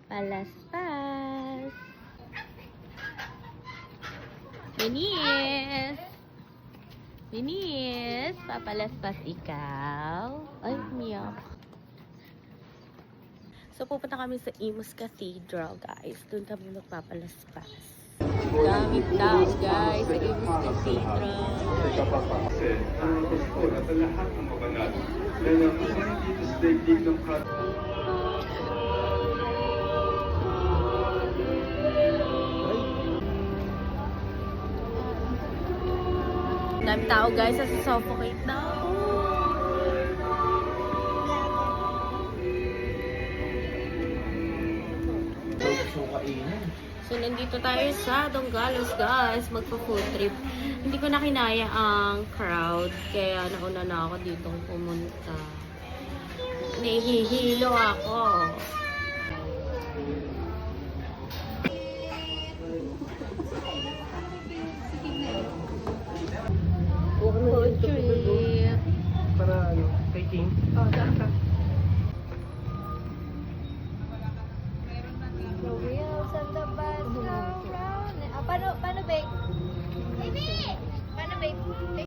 Palaspas. Binis! Binis! Papalaspas ikaw. Ay, umiyak. So, pupunta kami sa Imus Cathedral, guys. Doon kami magpapalaspas. Daming tao, guys, sa Imus Cathedral. Daming tao, guys, sa suffocate na ako. So, nandito tayo sa Dongalos, guys. Magpa-food trip. Hindi ko na kinaya ang crowd. Kaya nauna na ako dito pumunta. Nahihilo ako. Food trip. Para ano, kay King? Oh, daan ka.